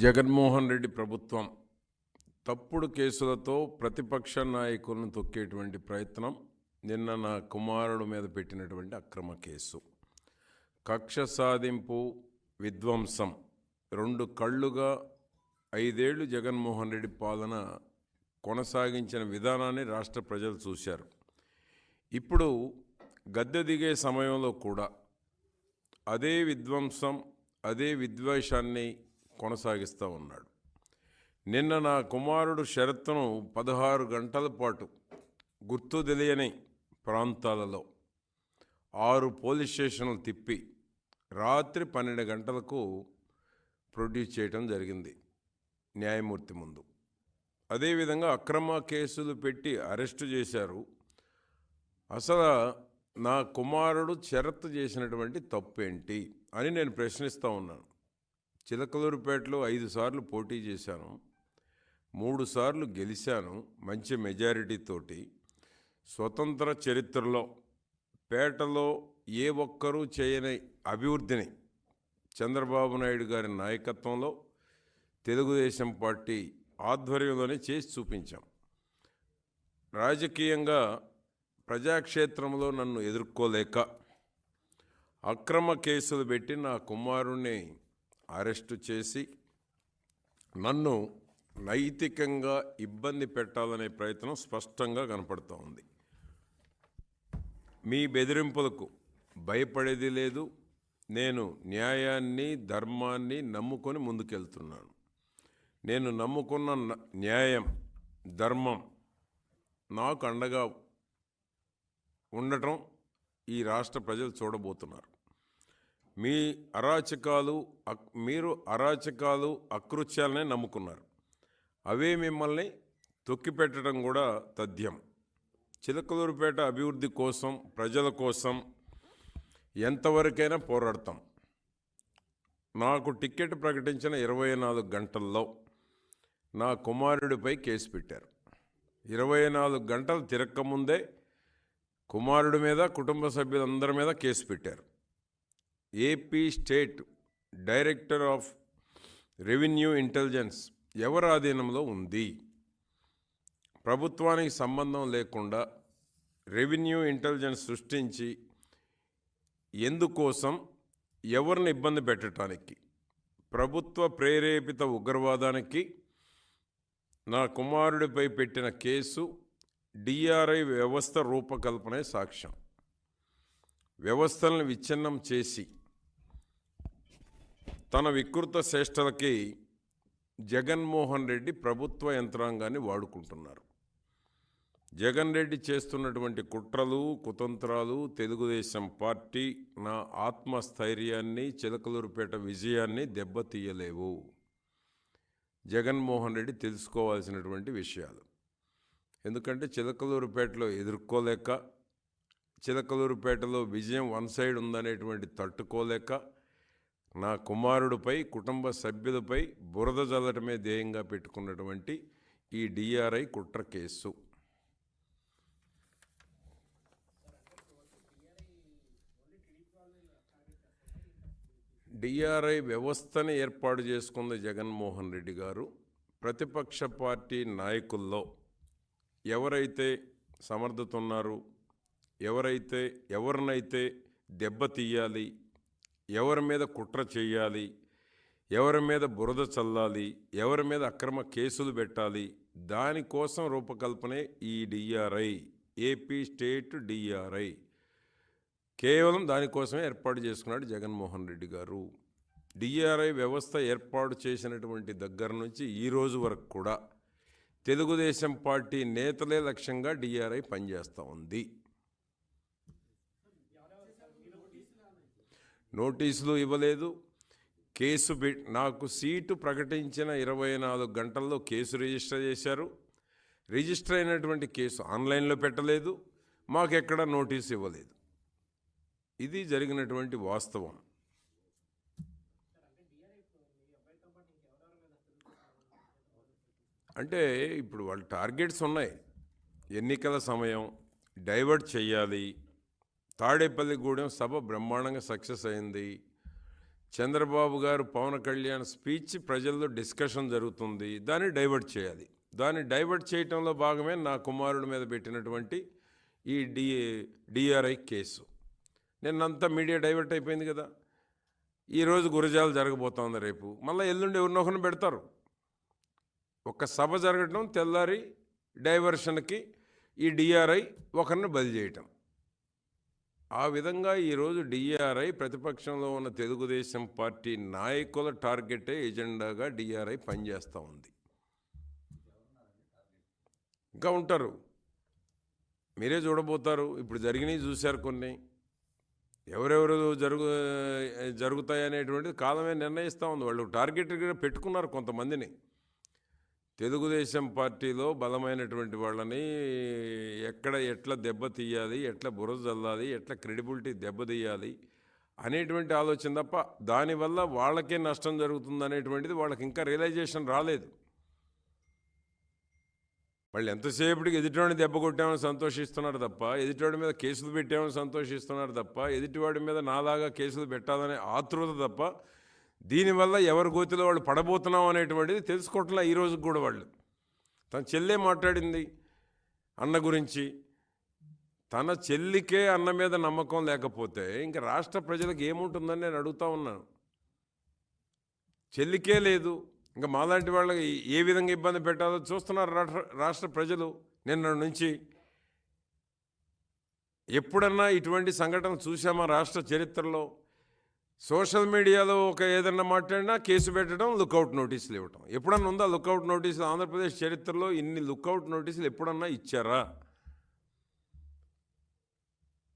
జగన్మోహన్ రెడ్డి ప్రభుత్వం తప్పుడు కేసులతో ప్రతిపక్ష నాయకులను తొక్కేటువంటి ప్రయత్నం. నిన్న నా కుమారుడు మీద పెట్టినటువంటి అక్రమ కేసు, కక్ష సాధింపు, విధ్వంసం. 2 కళ్ళుగా 5 ఏళ్లు జగన్మోహన్ రెడ్డి పాలన కొనసాగించిన విధానాన్ని రాష్ట్ర ప్రజలు చూశారు. ఇప్పుడు గద్దె దిగే సమయంలో కూడా అదే విధ్వంసం, అదే విద్వేషాన్ని కొనసాగిస్తూ ఉన్నాడు. నిన్న నా కుమారుడు షరత్తును 16 గంటల పాటు గుర్తు తెలియని ప్రాంతాలలో 6 పోలీస్ స్టేషన్లు తిప్పి రాత్రి 12 గంటలకు ప్రొడ్యూస్ చేయడం జరిగింది న్యాయమూర్తి ముందు. అదేవిధంగా అక్రమ కేసులు పెట్టి అరెస్టు చేశారు. అసలు నా కుమారుడు షరత్తు చేసినటువంటి తప్పేంటి అని నేను ప్రశ్నిస్తూ ఉన్నాను. చిలకలూరుపేటలో 5 సార్లు పోటీ చేశాను, 3 సార్లు గెలిచాను మంచి మెజారిటీతోటి. స్వతంత్ర చరిత్రలో పేటలో ఏ ఒక్కరూ చేయని అభివృద్ధిని చంద్రబాబు నాయుడు గారి నాయకత్వంలో తెలుగుదేశం పార్టీ ఆధ్వర్యంలోనే చేసి చూపించాం. రాజకీయంగా ప్రజాక్షేత్రంలో నన్ను ఎదుర్కోలేక అక్రమ కేసులు పెట్టి నా కుమారుణ్ణి అరెస్టు చేసి నన్ను నైతికంగా ఇబ్బంది పెట్టాలనే ప్రయత్నం స్పష్టంగా కనపడుతూ ఉంది. మీ బెదిరింపులకు భయపడేది లేదు. నేను న్యాయాన్ని, ధర్మాన్ని నమ్ముకొని ముందుకెళ్తున్నాను. నేను నమ్ముకున్న న్యాయం, ధర్మం నాకు అండగా ఉండటం ఈ రాష్ట్ర ప్రజలు చూడబోతున్నారు. మీరు అరాచకాలు, అకృత్యాలనే నమ్ముకున్నారు. అవే మిమ్మల్ని తొక్కిపెట్టడం కూడా తథ్యం. చిలకలూరుపేట అభివృద్ధి కోసం, ప్రజల కోసం ఎంతవరకైనా పోరాడతాం. నాకు టికెట్ ప్రకటించిన 24 గంటల్లో నా కుమారుడిపై కేసు పెట్టారు. 24 గంటలు తిరక్కముందే కుమారుడి మీద, కుటుంబ సభ్యులందరి మీద కేసు పెట్టారు. AP state director of revenue intelligence ఎవరి ఆధీనంలో ఉంది? ప్రభుత్వానికి సంబంధం లేకుండా రెవెన్యూ ఇంటెలిజెన్స్ సృష్టించి ఎందుకోసం, ఎవరిని ఇబ్బంది పెట్టడానికి? ప్రభుత్వ ప్రేరేపిత ఉగ్రవాదానికి నా కుమారుడిపై పెట్టిన కేసు డిఆర్ఐ వ్యవస్థ రూపకల్పనే సాక్ష్యం. వ్యవస్థలను విచ్ఛిన్నం చేసి తన వికృత చేష్టలకి జగన్మోహన్ రెడ్డి ప్రభుత్వ యంత్రాంగాన్ని వాడుకుంటున్నారు. జగన్ రెడ్డి చేస్తున్నటువంటి కుట్రలు, కుతంత్రాలు తెలుగుదేశం పార్టీ నా ఆత్మస్థైర్యాన్ని, చిలకలూరుపేట విజయాన్ని దెబ్బతీయలేవు. జగన్మోహన్ రెడ్డి తెలుసుకోవాల్సినటువంటి విషయాలు. ఎందుకంటే చిలకలూరుపేటలో ఎదుర్కోలేక, చిలకలూరుపేటలో విజయం వన్ సైడ్ ఉందనేటువంటి తట్టుకోలేక నా కుమారుడిపై, కుటుంబ సభ్యులపై బురద జల్లటమే ధ్యేయంగా పెట్టుకున్నటువంటి ఈ డిఆర్ఐ కుట్ర కేసు. డిఆర్ఐ వ్యవస్థని ఏర్పాటు చేసుకున్న జగన్మోహన్ రెడ్డి గారు ప్రతిపక్ష పార్టీ నాయకుల్లో ఎవరైతే సమర్థత ఉన్నారో, ఎవరినైతే దెబ్బతీయాలి, ఎవరి మీద కుట్ర చేయాలి, ఎవరి మీద బురద చల్లాలి, ఎవరి మీద అక్రమ కేసులు పెట్టాలి, దానికోసం రూపకల్పనే ఈ డిఆర్ఐ, ఏపీ స్టేట్ డిఆర్ఐ. కేవలం దానికోసమే ఏర్పాటు చేసుకున్నాడు జగన్మోహన్ రెడ్డి గారు. డిఆర్ఐ వ్యవస్థ ఏర్పాటు చేసినటువంటి దగ్గర నుంచి ఈ రోజు వరకు కూడా తెలుగుదేశం పార్టీ నేతలే లక్ష్యంగా డిఆర్ఐ పనిచేస్తూ ఉంది. నోటీసులు ఇవ్వలేదు. నాకు సీటు ప్రకటించిన 24 గంటల్లో కేసు రిజిస్టర్ చేశారు. రిజిస్టర్ అయినటువంటి కేసు ఆన్లైన్లో పెట్టలేదు, మాకెక్కడ నోటీసు ఇవ్వలేదు. ఇది జరిగినటువంటి వాస్తవం. అంటే ఇప్పుడు వాళ్ళ టార్గెట్స్ ఉన్నాయి. ఎన్నికల సమయం, డైవర్ట్ చేయాలి. తాడేపల్లిగూడెం సభ బ్రహ్మాండంగా సక్సెస్ అయింది. చంద్రబాబు గారు పవన్ కళ్యాణ్ స్పీచ్ ప్రజల్లో డిస్కషన్ జరుగుతుంది, దాన్ని డైవర్ట్ చేయాలి. దాన్ని డైవర్ట్ చేయటంలో భాగమే నా కుమారుడి మీద పెట్టినటువంటి ఈ డిఆర్ఐ కేసు. నిన్నంతా మీడియా డైవర్ట్ అయిపోయింది కదా. ఈరోజు గురజాలు జరగబోతోంది, రేపు మళ్ళీ ఎల్లుండి ఎవరినొకరిని పెడతారు. ఒక సభ జరగటం, తెల్లారి డైవర్షన్కి ఈ డిఆర్ఐ ఒకరిని బలి చేయటం. ఆ విధంగా ఈరోజు డిఆర్ఐ ప్రతిపక్షంలో ఉన్న తెలుగుదేశం పార్టీ నాయకుల టార్గెటే ఎజెండాగా డిఆర్ఐ పనిచేస్తూ ఉంది. ఇంకా ఉంటారు, మీరే చూడబోతారు. ఇప్పుడు జరిగినవి చూశారు కొన్ని. ఎవరెవరు జరుగుతాయనేటువంటిది కాలమే నిర్ణయిస్తూ ఉంది. వాళ్ళు టార్గెట్గా పెట్టుకున్నారు కొంతమందిని. తెలుగుదేశం పార్టీలో బలమైనటువంటి వాళ్ళని ఎట్లా దెబ్బతీయాలి, ఎట్లా బురద చల్లాలి, ఎట్లా క్రెడిబిలిటీ దెబ్బతీయాలి అనేటువంటి ఆలోచన తప్ప దానివల్ల వాళ్ళకే నష్టం జరుగుతుందనేటువంటిది వాళ్ళకి ఇంకా రియలైజేషన్ రాలేదు. వాళ్ళు ఎంతసేపటికి ఎదుటివాడిని దెబ్బ కొట్టామని సంతోషిస్తున్నారు తప్ప, ఎదుటివాడి మీద కేసులు పెట్టామని సంతోషిస్తున్నారు తప్ప, ఎదుటివాడి మీద నాలాగా కేసులు పెట్టాలనే ఆతృత తప్ప, దీనివల్ల ఎవరి గోతిలో వాళ్ళు పడబోతున్నాం అనేటువంటిది తెలుసుకోవట్లే ఈ రోజుకి కూడా. వాళ్ళు తన చెల్లె మాట్లాడింది అన్న గురించి. తన చెల్లికే అన్న మీద నమ్మకం లేకపోతే ఇంకా రాష్ట్ర ప్రజలకు ఏముంటుందని నేను అడుగుతా ఉన్నాను. చెల్లికే లేదు, ఇంకా మాలాంటి వాళ్ళకి ఏ విధంగా ఇబ్బంది పెట్టాలో చూస్తున్నారు రాష్ట్ర ప్రజలు. నిన్న నుంచి ఎప్పుడన్నా ఇటువంటి సంఘటనలు చూసామా రాష్ట్ర చరిత్రలో? సోషల్ మీడియాలో ఏదన్నా మాట్లాడినా కేసు పెట్టడం, లుకౌట్ నోటీసులు ఇవ్వటం. ఎప్పుడన్నా ఉందా లుకౌట్ నోటీసులు? ఆంధ్రప్రదేశ్ చరిత్రలో ఇన్ని లుకౌట్ నోటీసులు ఎప్పుడన్నా ఇచ్చారా?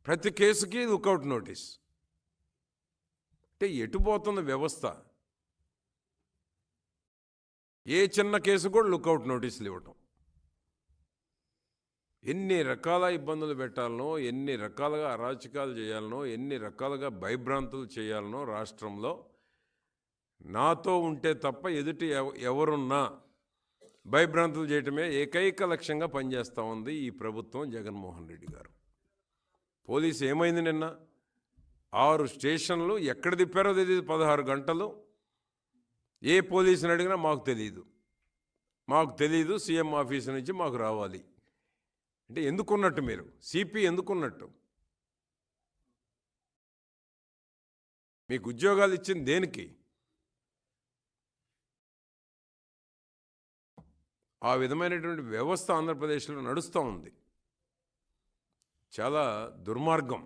ప్రతి కేసుకి లుకౌట్ నోటీస్ అంటే ఎటుపోతుంది వ్యవస్థ? ఏ చిన్న కేసు కూడా లుకౌట్ నోటీసులు ఇవ్వటం. ఎన్ని రకాల ఇబ్బందులు పెట్టాలనో, ఎన్ని రకాలుగా అరాచకాలు చేయాలనో, ఎన్ని రకాలుగా భయభ్రాంతులు చేయాలనో రాష్ట్రంలో నాతో ఉంటే తప్ప ఎదుటి ఎవరున్నా భయభ్రాంతులు చేయటమే ఏకైక లక్ష్యంగా పనిచేస్తూ ఉంది ఈ ప్రభుత్వం, జగన్మోహన్ రెడ్డి గారు. పోలీసు ఏమైంది నిన్న? 6 స్టేషన్లు ఎక్కడ తిప్పారో తెలియదు. 16 గంటలు ఏ పోలీసుని అడిగినా మాకు తెలీదు, సీఎం ఆఫీసు నుంచి మాకు రావాలి అంటే ఎందుకున్నట్టు? మీరు సిపి ఎందుకున్నట్టు? మీకు ఉద్యోగాలు ఇచ్చింది దేనికి? ఆ విధమైనటువంటి వ్యవస్థ ఆంధ్రప్రదేశ్లో నడుస్తూ ఉంది. చాలా దుర్మార్గం.